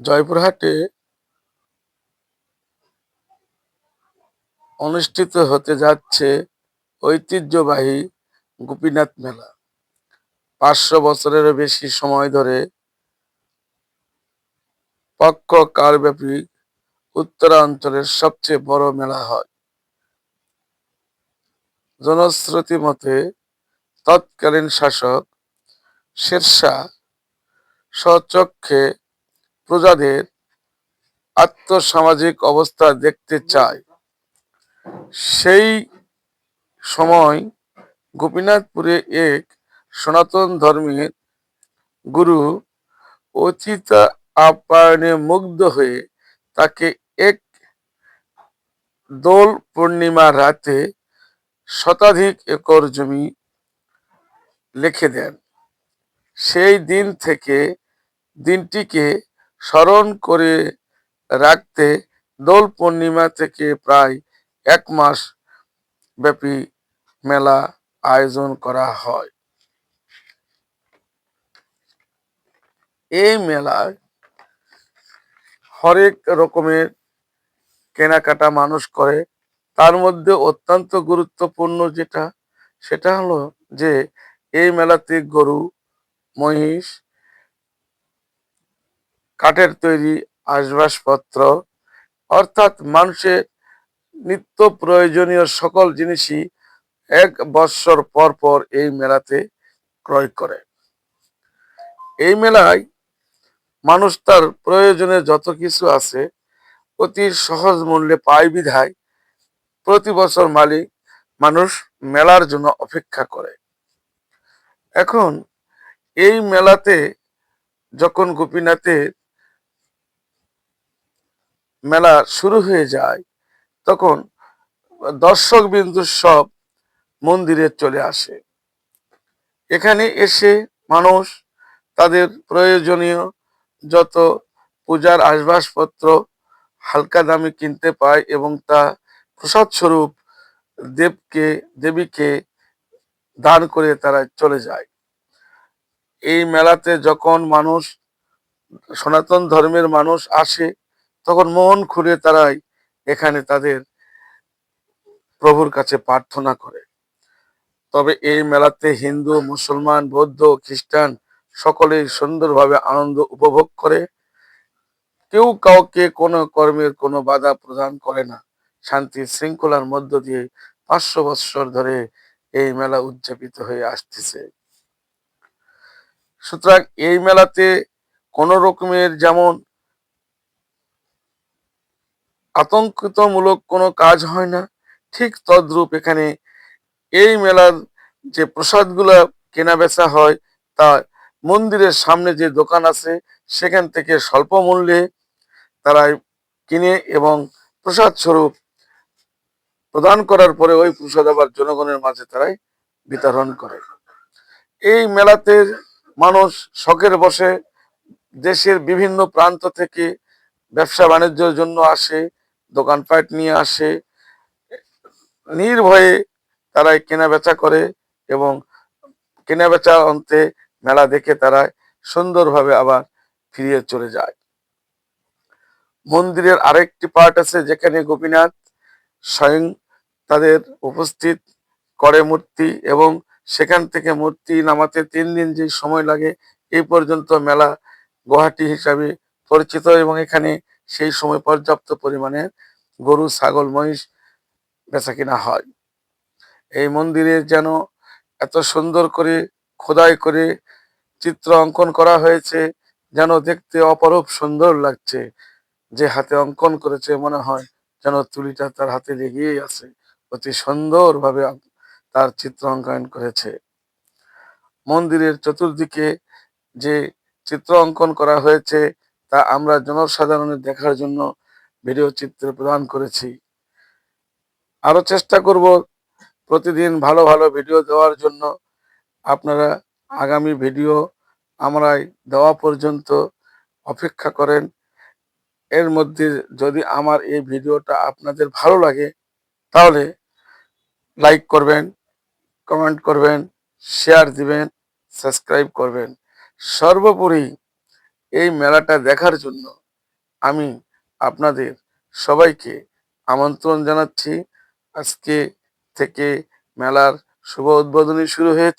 জয়পুরহাটে অনুষ্ঠিত হতে যাচ্ছে ঐতিহ্যবাহী গোপীনাথ মেলা। 500 বছরেরও বেশি সময় ধরে কালব্যাপী উত্তরাঞ্চলের সবচেয়ে বড় মেলা হয়। জনশ্রুতি মতে তৎকালীন শাসক শেরশাহ স্বচক্ষে প্রজাদের আর্থসামাজিক অবস্থা দেখতে চায়। সেই সময় গোপীনাথপুরে এক সনাতন ধর্মের গুরু অতিথি আপ্যায়নে মুগ্ধ হয়ে তাকে এক দোল পূর্ণিমার রাতে শতাধিক একর জমি লিখে দেন। সেই দিন থেকে দিনটিকে স্মরণ করে রাখতে দোল পূর্ণিমা থেকে প্রায় 1 মাস ব্যাপী মেলা আয়োজন করা হয়। এই মেলায় হরেক রকমের কেনাকাটা মানুষ করে। তার মধ্যে অত্যন্ত গুরুত্বপূর্ণ সেটা হলো যে এই মেলাতে গরু, মহিষ, কাঠের তৈরি আসবাবপত্র অর্থাৎ মানুষের নিত্য প্রয়োজনীয় সকল জিনিসই 1 বৎসর পর পর এই মেলাতে ক্রয় করে। এই মেলায় মানুষ তার প্রয়োজনে যত কিছু আছে অতি সহজ মূল্যে পায় বিধায় প্রতি বছর মানুষ মেলার জন্য অপেক্ষা করে। এখন এই মেলাতে যখন গোপীনাথের মেলা শুরু হয়ে যায় তখন দর্শক বিন্দু সব মন্দিরে চলে আসে। এখানে এসে মানুষ তাদের প্রয়োজনীয় যত পূজার আসবাবপত্র হালকা দামে কিনতে পায় এবং তা প্রসাদ স্বরূপ দেবীকে দান করে তারা চলে যায়। এই মেলাতে যখন সনাতন ধর্মের মানুষ আসে তখন মন খুলে তারাই এখানে তাদের প্রভুর কাছে প্রার্থনা করে। তবে এই মেলাতে হিন্দু, মুসলমান, বৌদ্ধ, খ্রিস্টান সকলেই সুন্দরভাবে আনন্দ উপভোগ করে। কেউ কাউকে কোনো কর্মের কোনো বাধা প্রদান করে না। শান্তি শৃঙ্খলার মধ্য দিয়ে 500 বৎসর ধরে এই মেলা উদযাপিত হয়ে আসতেছে। সুতরাং এই মেলাতে কোন রকমের যেমন আতঙ্কিতমূলক কোনো কাজ হয় না, ঠিক তদ্রূপ এখানে এই মেলার যে প্রসাদগুলা কেনা বেচা হয় তা মন্দিরের সামনে যে দোকান আছে সেখান থেকে স্বল্প মূল্যে তারা কিনে এবং প্রসাদ স্বরূপ প্রদান করার পরে ওই প্রসাদ আবার জনগণের মাঝে তারাই বিতরণ করে। এই মেলাতে মানুষ শখের বসে দেশের বিভিন্ন প্রান্ত থেকে ব্যবসা বাণিজ্যের জন্য আসে, দোকানপাট নিয়ে আসে, নির্ভয়ে তারাই কেনা বেচা করে এবং কেনা বেচা অন্তে মেলা দেখে তারা সুন্দরভাবে আবার ফিরিয়ে চলে যায়। মন্দিরের আরেকটি পার্ট আছে যেখানে গোপীনাথ স্বয়ং তাদের উপস্থিত করে মূর্তি এবং সেখান থেকে মূর্তি নামাতে 3 দিন যে সময় লাগে এই পর্যন্ত মেলা গুয়াহাটি হিসাবে পরিচিত এবং এখানে সেই সময় পর্যাপ্ত পরিমাণে গরু, ছাগল, মহিষ বেচা কিনা হয়। এই মন্দিরে যেন এত সুন্দর করে খোদাই করে চিত্র অঙ্কন করা হয়েছে যেন দেখতে অপরূপ সুন্দর লাগছে। যে হাতে অঙ্কন করেছে মনে হয় যেন তুলিটা তার হাতে লেগেই আছে, অতি সুন্দরভাবে তার চিত্র অঙ্কন করেছে। মন্দিরের চতুর্দিকে যে চিত্র অঙ্কন করা হয়েছে তা আমরা জনসাধারণের দেখার জন্য ভিডিও চিত্র প্রদান করেছি। আরো চেষ্টা করব প্রতিদিন ভালো ভালো ভিডিও দেওয়ার জন্য। আপনারা আগামী ভিডিও আমরা দেওয়া পর্যন্ত অপেক্ষা করেন। এর মধ্যে যদি আমার এই ভিডিওটা আপনাদের ভালো লাগে তাহলে লাইক করবেন, কমেন্ট করবেন, শেয়ার দিবেন, সাবস্ক্রাইব করবেন। সর্বোপরি এই মেলাটা দেখার জন্য আমি আপনাদের সবাইকে আমন্ত্রণ জানাচ্ছি। আজকে থেকে মেলার শুভ উদ্বোধনী শুরু হয়েছে।